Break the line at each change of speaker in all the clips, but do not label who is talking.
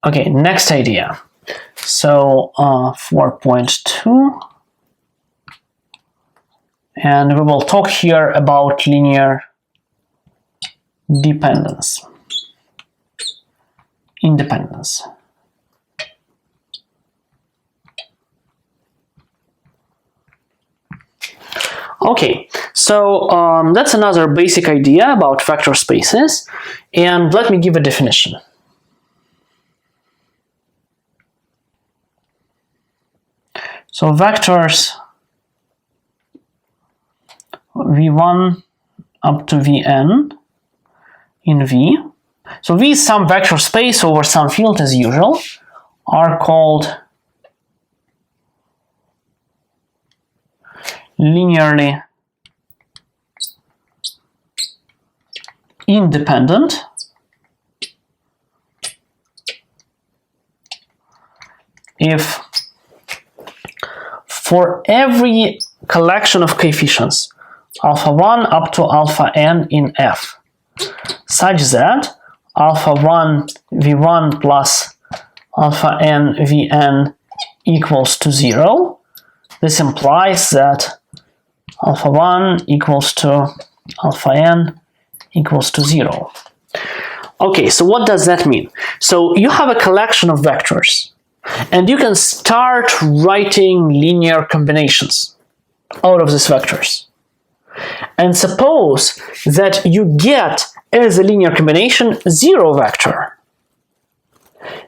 Okay, next idea. So 4.2, and we will talk here about linear independence. Okay, so that's another basic idea about vector spaces, and let me give a definition. So vectors v1 up to vn in V, so V is some vector space over some field as usual, are called linearly independent if for every collection of coefficients alpha 1 up to alpha n in F, such that alpha 1 v1 plus alpha n vn equals to 0. This implies that alpha 1 equals to alpha n equals to 0. Okay, so what does that mean? So you have a collection of vectors, and you can start writing linear combinations out of these vectors. And suppose that you get as a linear combination 0 vector.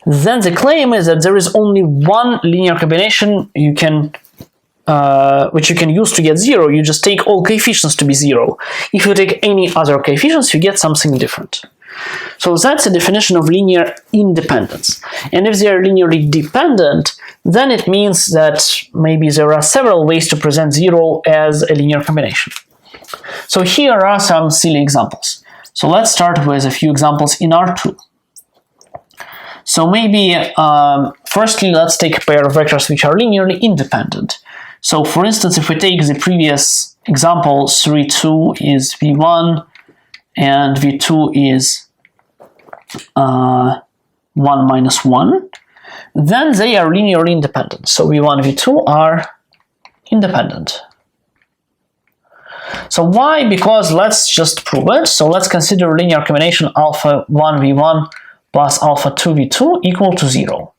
Then the claim is that there is only one linear combination you can which you can use to get 0. You just take all coefficients to be 0. If you take any other coefficients, you get something different. So that's a definition of linear independence. And if they are linearly dependent, then it means that maybe there are several ways to present 0 as a linear combination. So here are some silly examples. So let's start with a few examples in R2. So maybe, firstly, let's take a pair of vectors which are linearly independent. So for instance, if we take the previous example, 3, 2 is v1, and v2 is 1 minus 1, then they are linearly independent. So v1, v2 are independent. So why? Because let's just prove it. So let's consider linear combination alpha 1 v1 plus alpha 2 v2 equal to 0.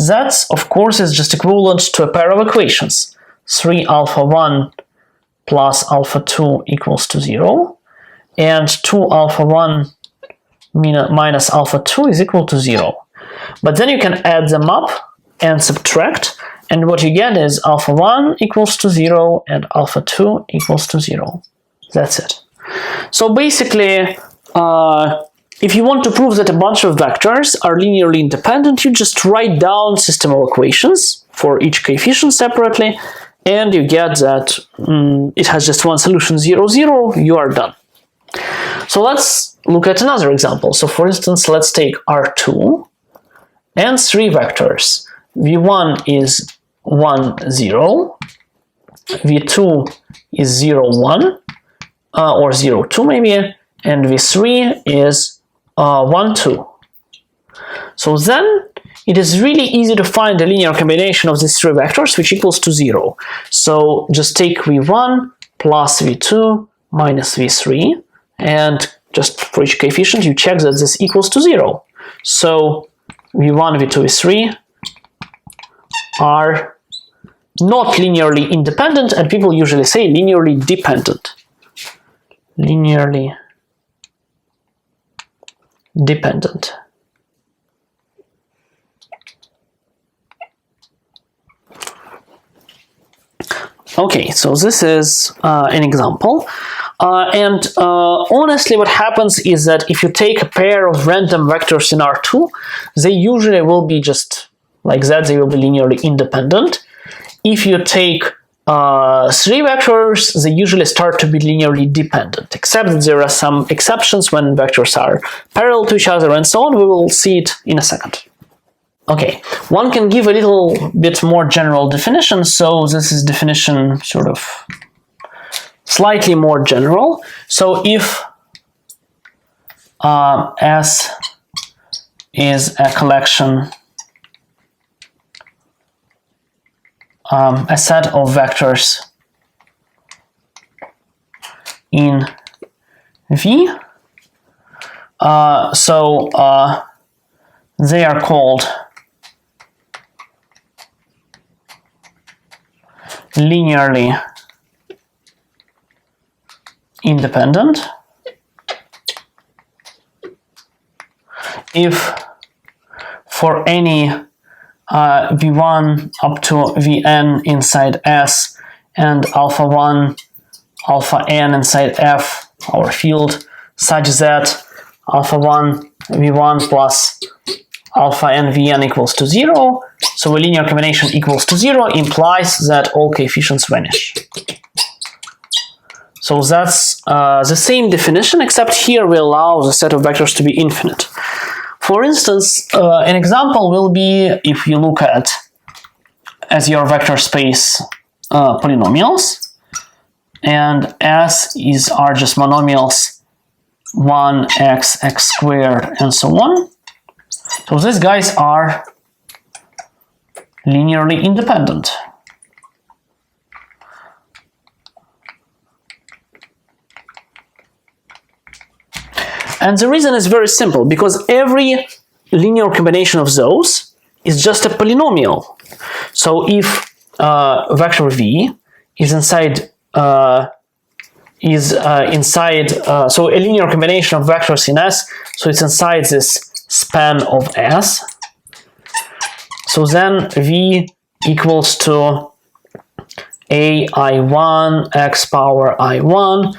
That, of course, is just equivalent to a pair of equations. 3 alpha 1 plus alpha 2 equals to 0, and 2 alpha 1 minus alpha 2 is equal to 0. But then you can add them up and subtract, and what you get is alpha 1 equals to 0 and alpha 2 equals to 0. That's it. So basically, if you want to prove that a bunch of vectors are linearly independent, you just write down system of equations for each coefficient separately, and you get that it has just one solution, 0, 0, you are done. So let's look at another example. So for instance, let's take R2 and 3 vectors. v1 is 1, 0, v2 is 0, 1, or 0, 2 maybe, and v3 is 1, 2. So then it is really easy to find a linear combination of these 3 vectors which equals to 0. So just take v1 plus v2 minus v3, and just for each coefficient you check that this equals to 0. So v1, v2, v3 are not linearly independent, and people usually say linearly dependent. Linearly dependent. Okay, so this is an example. Honestly, what happens is that if you take a pair of random vectors in R2, they usually will be just like that, they will be linearly independent. If you take 3 vectors, they usually start to be linearly dependent, except that there are some exceptions when vectors are parallel to each other and so on. We will see it in a second. Okay, one can give a little bit more general definition, so this is definition sort of slightly more general. So if S is a collection, a set of vectors in V. So they are called linearly independent if for any v1 up to vn inside S and alpha 1, alpha n inside F, our field, such that alpha 1 v1 plus alpha n vn equals to 0, so a linear combination equals to 0 implies that all coefficients vanish. So that's the same definition, except here we allow the set of vectors to be infinite. For instance, an example will be if you look at as your vector space polynomials, and S are just monomials 1x, x squared, and so on. So these guys are linearly independent. And the reason is very simple, because every linear combination of those is just a polynomial. So if vector v is inside so a linear combination of vectors in S, so it's inside this span of S. So then v equals to ai1 x power i1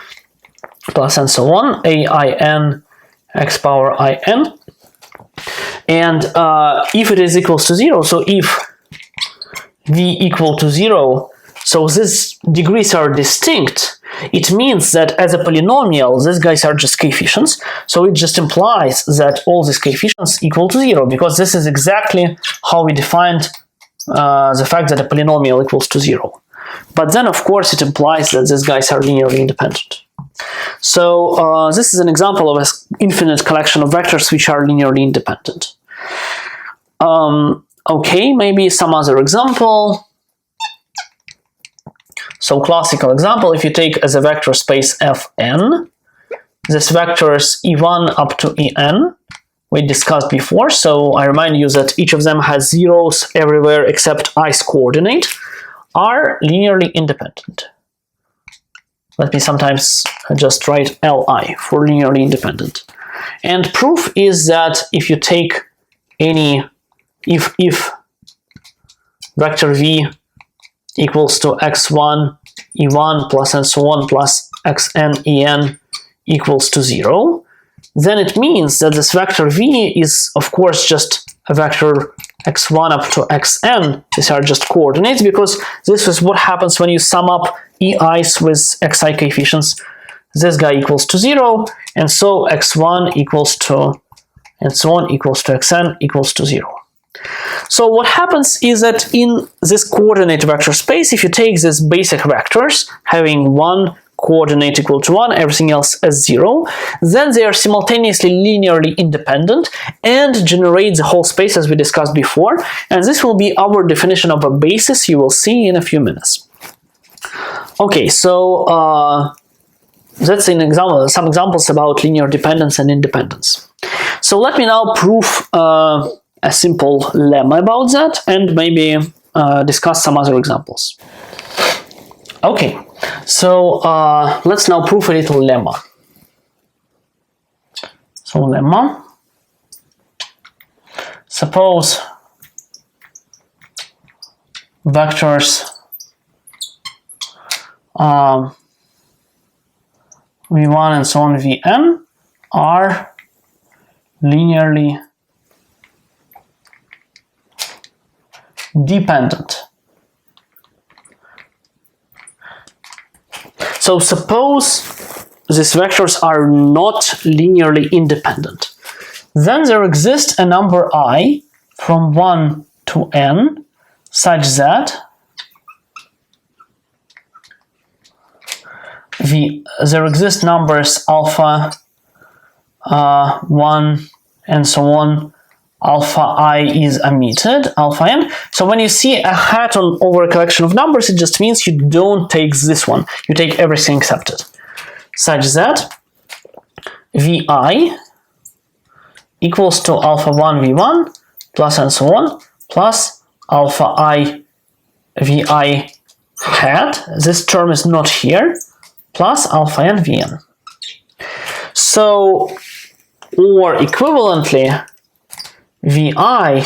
plus and so on, ain x power in. And if it is equals to 0, so if v equal to 0, so these degrees are distinct, it means that as a polynomial, these guys are just coefficients, so it just implies that all these coefficients equal to 0, because this is exactly how we defined the fact that a polynomial equals to 0. But then, of course, it implies that these guys are linearly independent. So this is an example of an infinite collection of vectors which are linearly independent. Okay, maybe some other example. So classical example, if you take as a vector space Fn, this vectors e1 up to en, we discussed before, so I remind you that each of them has zeros everywhere except i's coordinate, are linearly independent. Let me sometimes just write Li for linearly independent. And proof is that if you take any, if vector v equals to x1 e1 plus and so on plus xn en equals to 0, then it means that this vector v is of course just a vector x1 up to xn. These are just coordinates, because this is what happens when you sum up ei's with xi coefficients. This guy equals to 0, and so x1 equals to and so on equals to xn equals to 0. So what happens is that in this coordinate vector space, if you take these basic vectors having one coordinate equal to 1, everything else as 0, then they are simultaneously linearly independent and generate the whole space as we discussed before, and this will be our definition of a basis you will see in a few minutes. Okay, so that's an example, some examples about linear dependence and independence. So let me now prove a simple lemma about that, and maybe discuss some other examples. Okay, so let's now prove a little lemma. So lemma, suppose vectors v1 and so on vn are linearly dependent. So suppose these vectors are not linearly independent. Then there exists a number I from 1 to n such that there exist numbers alpha 1 and so on alpha I is omitted, alpha n. So when you see a hat over a collection of numbers, it just means you don't take this one. You take everything except it. Such that vi equals to alpha 1 v1 plus and so on, plus alpha I vi hat, this term is not here, plus alpha n vn. So, or equivalently, vi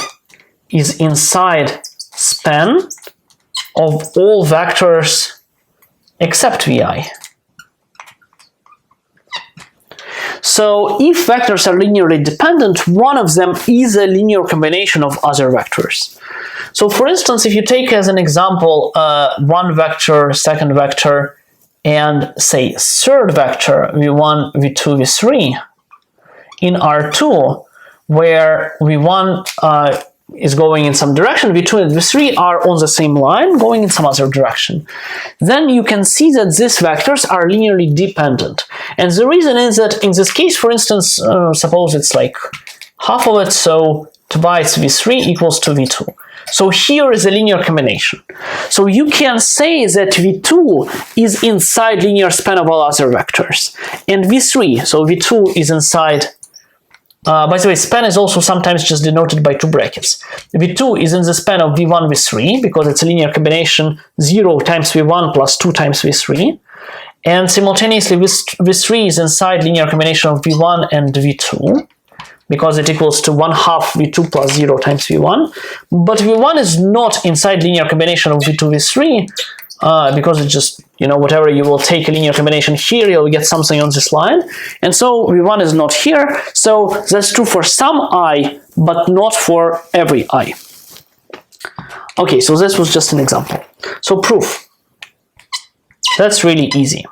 is inside span of all vectors except vi. So if vectors are linearly dependent, one of them is a linear combination of other vectors. So for instance, if you take as an example one vector, second vector, and say third vector v1, v2, v3 in R2, where v1 is going in some direction, v2 and v3 are on the same line going in some other direction, then you can see that these vectors are linearly dependent. And the reason is that in this case, for instance, suppose it's like half of it, so 2 bytes v3 equals to v2. So here is a linear combination. So you can say that v2 is inside linear span of all other vectors. And v3, so v2 is inside, by the way, span is also sometimes just denoted by 2 brackets. v2 is in the span of v1, v3, because it's a linear combination 0 times v1 plus 2 times v3. And simultaneously, v3 is inside linear combination of v1 and v2, because it equals to 1/2 v2 plus 0 times v1. But v1 is not inside linear combination of v2, v3, because it just, you know, whatever you will take a linear combination here, you'll get something on this line. And so v1 is not here. So that's true for some I, but not for every I. Okay, so this was just an example. So proof. That's really easy.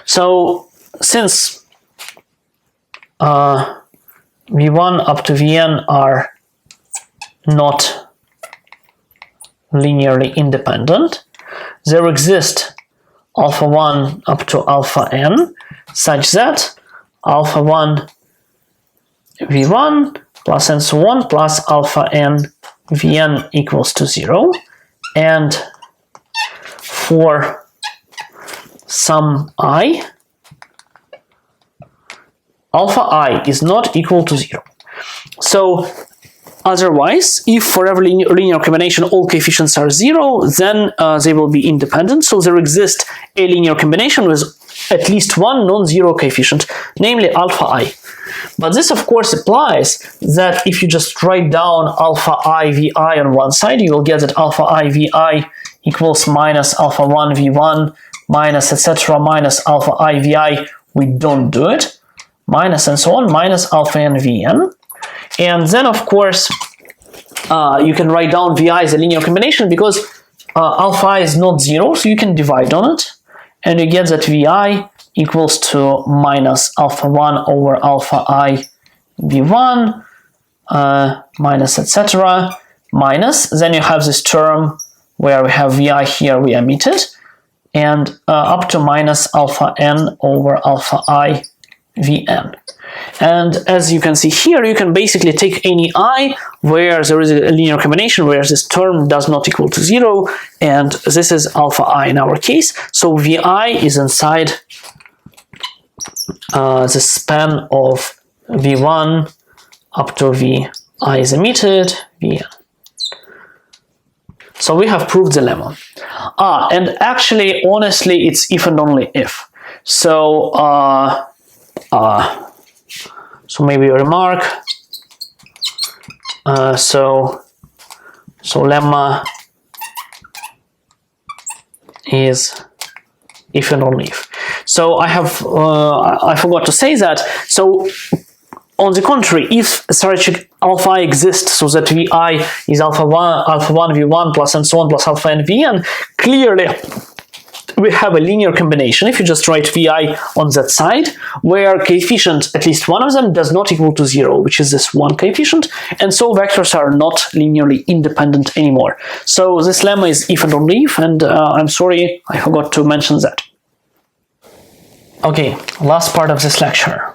So since v1 up to vn are not linearly independent, there exist alpha 1 up to alpha n such that alpha 1 v1 plus and so on plus alpha n vn equals to 0, and for some I, alpha I is not equal to 0. So otherwise, if for every linear combination all coefficients are 0, then they will be independent. So there exists a linear combination with at least one non-zero coefficient, namely alpha I. But this of course applies that if you just write down alpha I vi on one side, you will get that alpha I vi equals minus alpha 1 v1 minus etc. minus alpha I vi. We don't do it. Minus and so on, minus alpha n vn. And then, of course, you can write down vi as a linear combination because alpha I is not 0, so you can divide on it. And you get that vi equals to minus alpha 1 over alpha I v1 minus etc. minus. Then you have this term where we have vi here, we omit it. And up to minus alpha n over alpha I vn. And as you can see here, you can basically take any I where there is a linear combination where this term does not equal to 0, and this is alpha I in our case. So vi is inside the span of v1 up to vi is omitted, vn. So we have proved the lemma. And actually, honestly, it's if and only if. So so maybe a remark. So lemma is if and only if. So I have I forgot to say that. So on the contrary, if such alpha I exists so that vi is alpha 1 v1 plus and so on plus alpha n vn, clearly we have a linear combination, if you just write vi on that side, where coefficient, at least one of them, does not equal to 0, which is this one coefficient, and so vectors are not linearly independent anymore. So this lemma is if and only if, and I'm sorry, I forgot to mention that. Okay, last part of this lecture.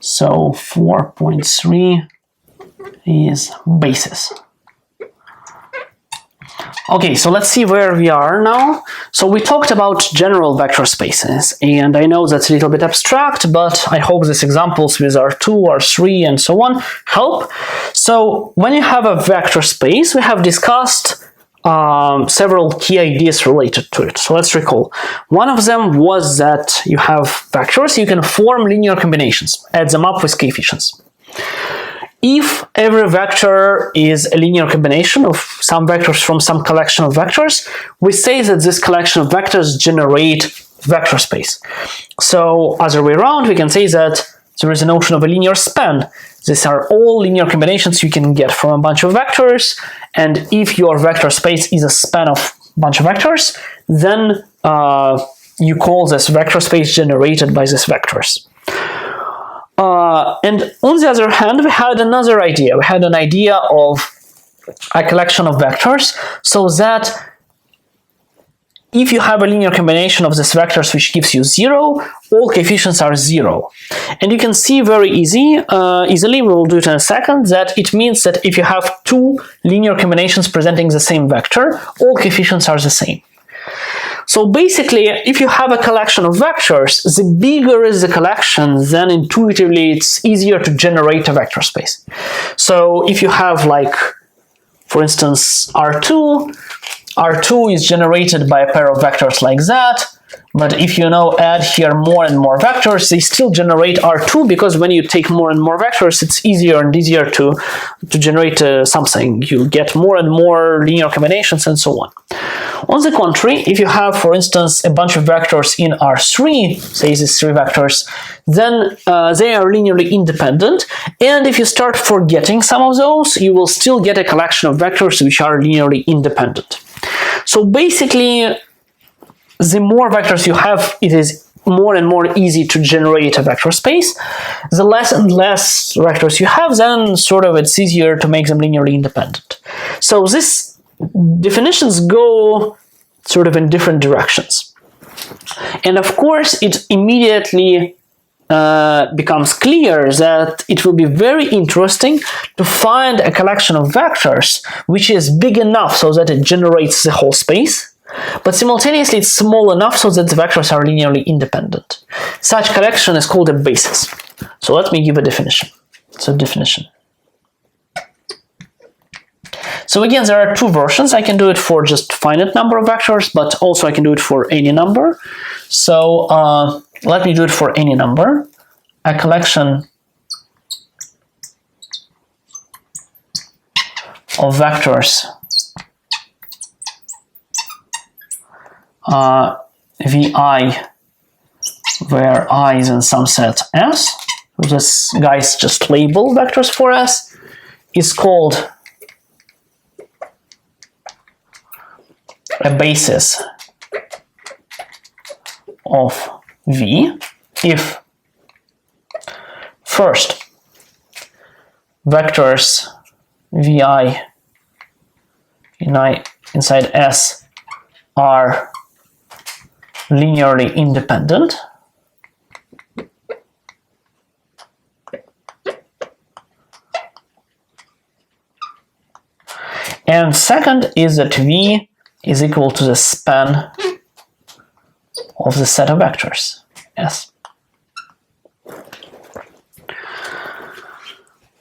So 4.3, is basis. Okay, so let's see where we are now. So we talked about general vector spaces, and I know that's a little bit abstract, but I hope these examples with R2, R3, and so on help. So when you have a vector space, we have discussed several key ideas related to it. So let's recall. One of them was that you have vectors, you can form linear combinations, add them up with coefficients. If every vector is a linear combination of some vectors from some collection of vectors, we say that this collection of vectors generate vector space. So other way around, we can say that there is a notion of a linear span. These are all linear combinations you can get from a bunch of vectors, and if your vector space is a span of a bunch of vectors, then you call this vector space generated by these vectors. And on the other hand, we had another idea. We had an idea of a collection of vectors, so that if you have a linear combination of these vectors which gives you 0, all coefficients are 0. And you can see very easily, we will do it in a second, that it means that if you have two linear combinations presenting the same vector, all coefficients are the same. So basically, if you have a collection of vectors, the bigger is the collection, then intuitively it's easier to generate a vector space. So if you have, like, for instance, R2 is generated by a pair of vectors like that, but if you now add here more and more vectors, they still generate R2, because when you take more and more vectors, it's easier and easier to generate something. You get more and more linear combinations and so on. On the contrary, if you have, for instance, a bunch of vectors in R3, say these 3 vectors, then they are linearly independent, and if you start forgetting some of those, you will still get a collection of vectors which are linearly independent. So basically, the more vectors you have, it is more and more easy to generate a vector space. The less and less vectors you have, then sort of it's easier to make them linearly independent. So these definitions go sort of in different directions. And of course, it immediately becomes clear that it will be very interesting to find a collection of vectors which is big enough so that it generates the whole space, but simultaneously it's small enough so that the vectors are linearly independent. Such collection is called a basis. So let me give a definition. So definition. So again, there are two versions. I can do it for just finite number of vectors, but also I can do it for any number. So let me do it for any number. A collection of vectors vi, where I is in some set S, this guys just label vectors for S, is called a basis of V if first vectors vi inside S are linearly independent, and second is that V is equal to the span of the set of vectors S.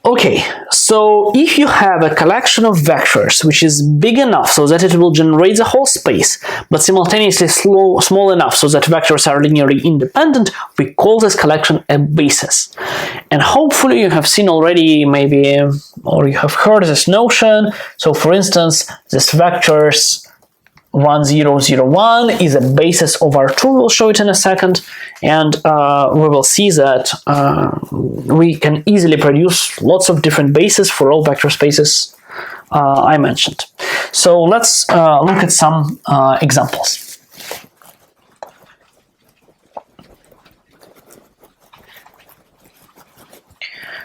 Okay, so if you have a collection of vectors which is big enough so that it will generate the whole space, but simultaneously small enough so that vectors are linearly independent, we call this collection a basis. And hopefully you have seen already, maybe, or you have heard this notion. So for instance, this vectors 1, 0, 0, 1 is a basis of R2, we'll show it in a second, and we will see that we can easily produce lots of different bases for all vector spaces I mentioned. So let's look at some examples.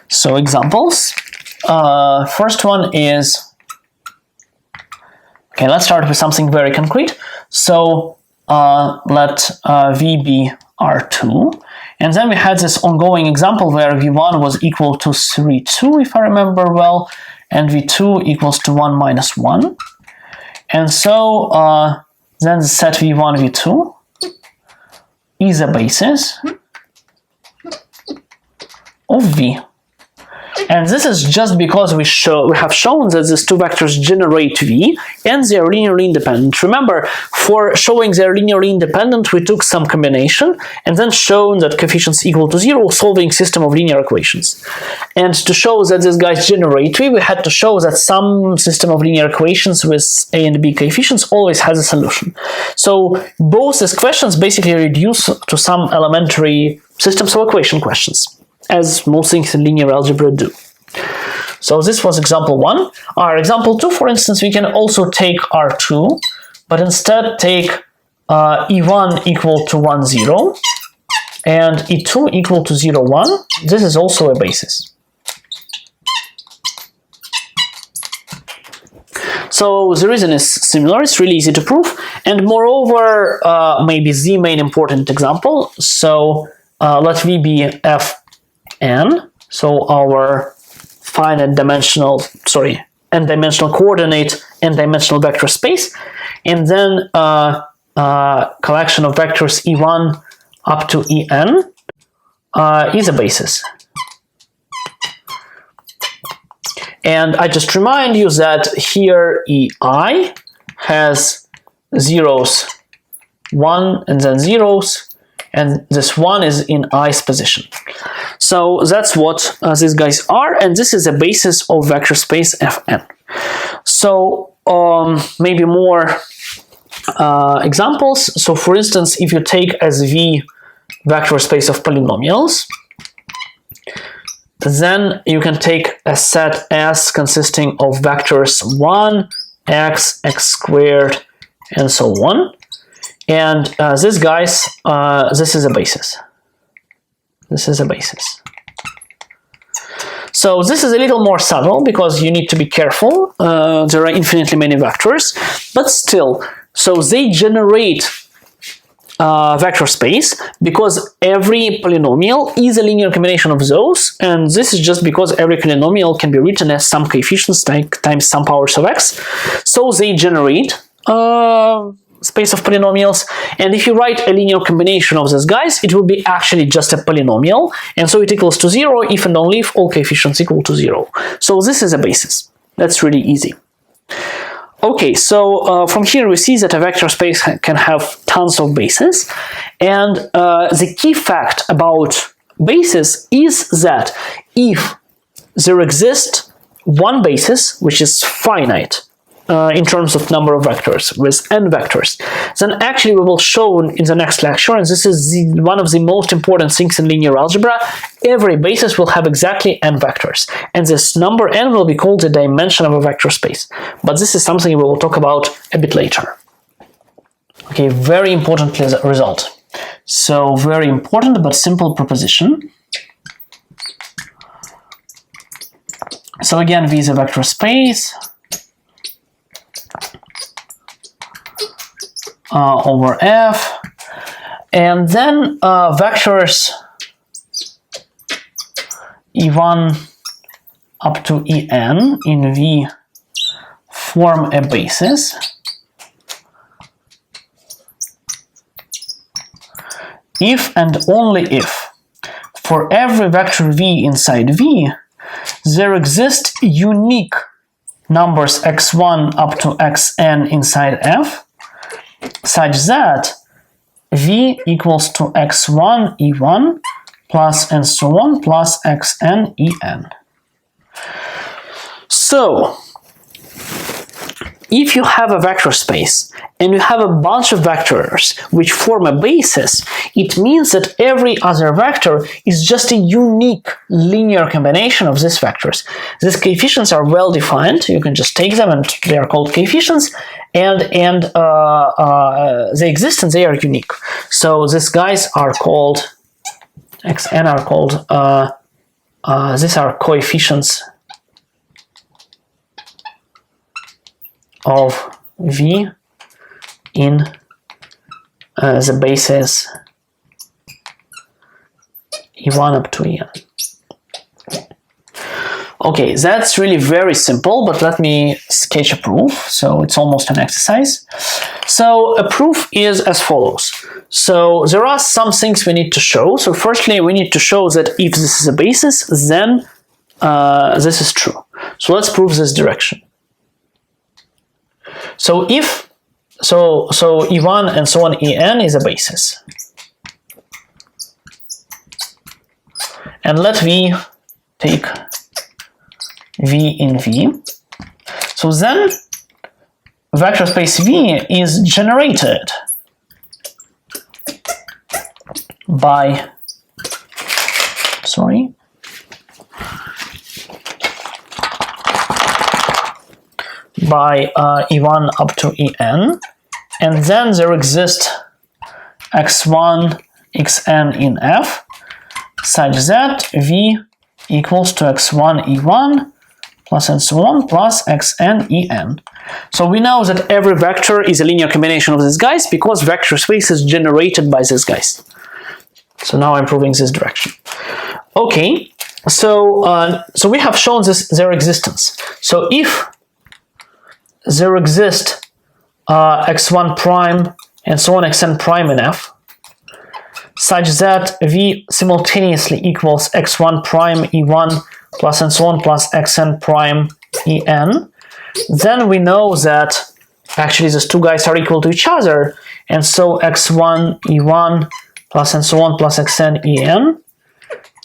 So examples, first one is, okay, let's start with something very concrete. So let V be R2. And then we had this ongoing example where V1 was equal to 3, 2, if I remember well, and V2 equals to 1 minus 1. And so then the set V1, V2 is a basis of V. And this is just because we have shown that these two vectors generate V and they are linearly independent. Remember, for showing they are linearly independent, we took some combination and then shown that coefficients equal to 0, solving system of linear equations. And to show that these guys generate V, we had to show that some system of linear equations with A and B coefficients always has a solution. So both these questions basically reduce to some elementary systems of equation questions, as most things in linear algebra do. So this was example 1. Our example 2, for instance, we can also take R2, but instead take E1 equal to 1, 0, and E2 equal to 0, 1. This is also a basis. So the reason is similar, it's really easy to prove, and moreover, maybe the main important example. So let V be Fn, so our n-dimensional coordinate n-dimensional vector space, and then collection of vectors E1 up to En is a basis. And I just remind you that here Ei has zeros 1 and then zeros, and this 1 is in I's position. So that's what these guys are, and this is a basis of vector space Fn. So maybe more examples. So for instance, if you take as V vector space of polynomials, then you can take a set S consisting of vectors 1, x, x squared, and so on. And these guys, this is a basis. This is a basis. So this is a little more subtle because you need to be careful. There are infinitely many vectors, but still, so they generate vector space because every polynomial is a linear combination of those, and this is just because every polynomial can be written as some coefficients times some powers of x. So they generate space of polynomials, and if you write a linear combination of these guys, it will be actually just a polynomial, and so it equals to 0 if and only if all coefficients equal to 0. So this is a basis. That's really easy. Okay, so from here we see that a vector space can have tons of bases, and the key fact about basis is that if there exists one basis which is finite in terms of number of vectors with n vectors, then actually we will show in the next lecture, and this is one of the most important things in linear algebra, every basis will have exactly n vectors, and this number n will be called the dimension of a vector space. But this is something we will talk about a bit later. Okay, very important result. So very important but simple proposition. So again, V is a vector space over F, and then vectors E1 up to En in V form a basis if and only if for every vector V inside V there exist unique numbers x1 up to xn inside F, such that V equals to x1 E1 plus and so on plus xn En. So if you have a vector space and you have a bunch of vectors which form a basis, it means that every other vector is just a unique linear combination of these vectors. These coefficients are well defined, you can just take them and they are called coefficients, and they exist and they are unique. So these guys are called, xn are called, these are coefficients of V in the basis E1 up to En. Okay, that's really very simple, but let me sketch a proof. So it's almost an exercise. So a proof is as follows. So there are some things we need to show. So firstly, we need to show that if this is a basis, then this is true. So let's prove this direction. So if so E1 and so on En is a basis. And let V take V in V. So then vector space V is generated by E1 up to En, and then there exists x1 xn in F such that V equals to x1 E1 plus and so on plus xn En. So we know that every vector is a linear combination of these guys because vector space is generated by these guys. So now I'm proving this direction. Okay, so we have shown their existence. So if there exists x1 prime and so on xn prime in F such that V simultaneously equals x1 prime E1 plus and so on plus xn prime En, then we know that actually these two guys are equal to each other, and so x1 E1 plus and so on plus xn En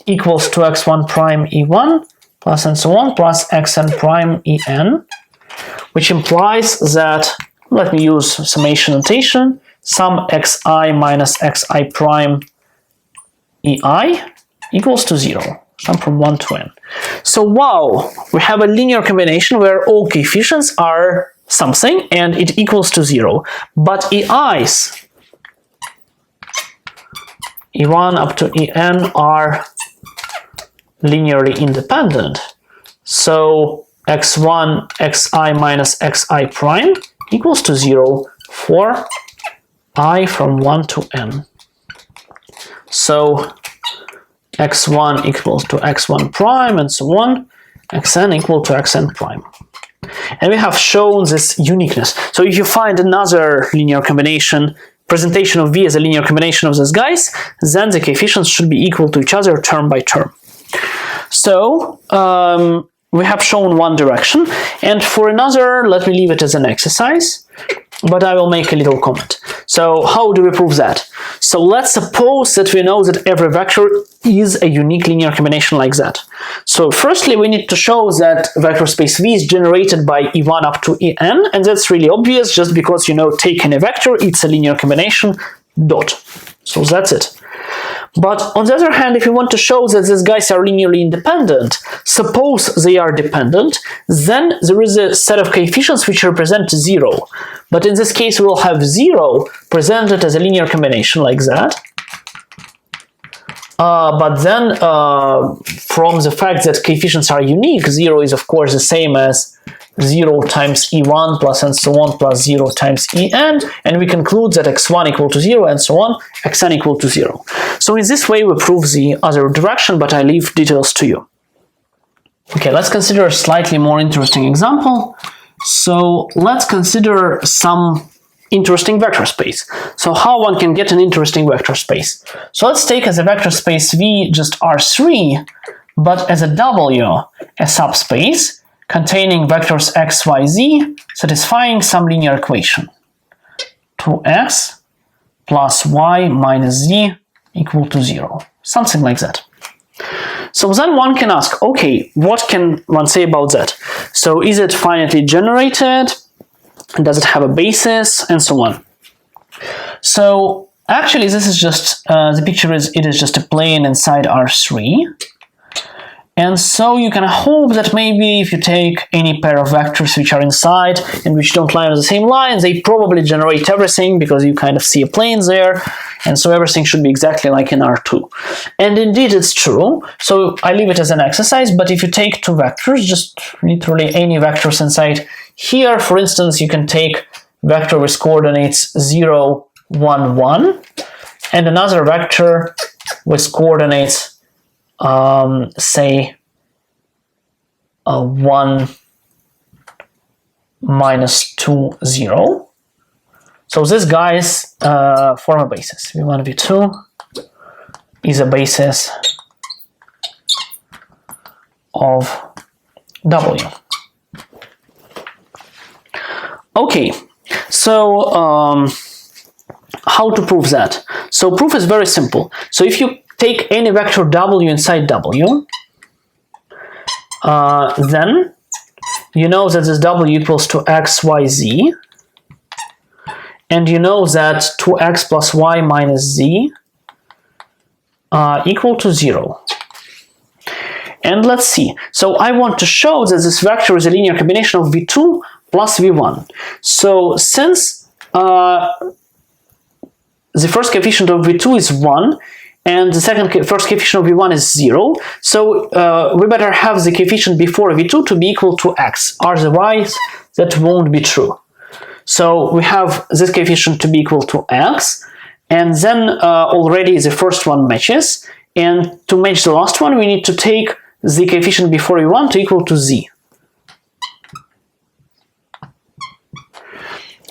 equals to x1 prime E1 plus and so on plus xn prime En, which implies that, let me use summation notation, sum xi minus xi prime ei equals to 0, sum from 1 to n. So wow, we have a linear combination where all coefficients are something and it equals to 0, but ei's E1 up to En are linearly independent. So x1 xi minus xi prime equals to 0 for I from 1 to n. So x1 equals to x1 prime and so on, xn equal to xn prime. And we have shown this uniqueness. So if you find another linear combination, presentation of V as a linear combination of these guys, then the coefficients should be equal to each other term by term. So we have shown one direction, and for another, let me leave it as an exercise, but I will make a little comment. So how do we prove that? So let's suppose that we know that every vector is a unique linear combination like that. So firstly, we need to show that vector space V is generated by E1 up to En, and that's really obvious just because, you know, taking a vector, it's a linear combination, dot. So that's it. But on the other hand, if you want to show that these guys are linearly independent, suppose they are dependent, then there is a set of coefficients which represent 0. But in this case, we will have 0 presented as a linear combination like that. But then, from the fact that coefficients are unique, 0 is of course the same as 0 times E1 plus and so on plus 0 times En, and we conclude that x1 equal to 0 and so on, xn equal to 0. So in this way we prove the other direction, but I leave details to you. Okay, let's consider a slightly more interesting example. So let's consider some interesting vector space. So how one can get an interesting vector space? So let's take as a vector space V just R3, but as a W, a subspace containing vectors x, y, z, satisfying some linear equation. 2x plus y minus z equal to 0. Something like that. So then one can ask, okay, what can one say about that? So is it finitely generated? Does it have a basis? And so on. So actually this is just, the picture is, it is just a plane inside R3. And so you can hope that maybe if you take any pair of vectors which are inside and which don't lie on the same line, they probably generate everything because you kind of see a plane there, and so everything should be exactly like in R2. And indeed it's true, so I leave it as an exercise, but if you take two vectors, just literally any vectors inside here, for instance, you can take vector with coordinates 0, 1, 1, and another vector with coordinates say 1 minus 2 0. So this guys form a basis. v1 v2 is a basis of W. Okay, so how to prove that? So proof is very simple. So if you take any vector W inside W, then you know that this W equals to x, y, z, and you know that 2x plus y minus z equal to 0. And let's see. So I want to show that this vector is a linear combination of v2 plus v1. So since the first coefficient of v2 is 1, and the first coefficient of v1 is 0, so we better have the coefficient before v2 to be equal to x, otherwise that won't be true. So we have this coefficient to be equal to x, and then already the first one matches, and to match the last one we need to take the coefficient before v1 to equal to z.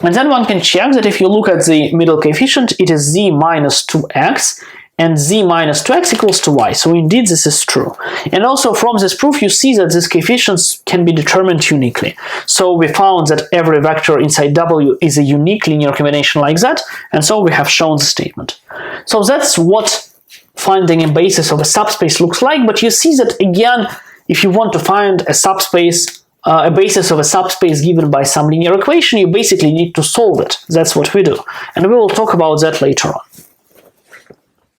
And then one can check that if you look at the middle coefficient, it is z minus 2x, and z minus 2x equals to y. So indeed this is true. And also from this proof you see that these coefficients can be determined uniquely. So we found that every vector inside W is a unique linear combination like that, and so we have shown the statement. So that's what finding a basis of a subspace looks like, but you see that again, if you want to find a subspace, a basis of a subspace given by some linear equation, you basically need to solve it. That's what we do. And we will talk about that later on.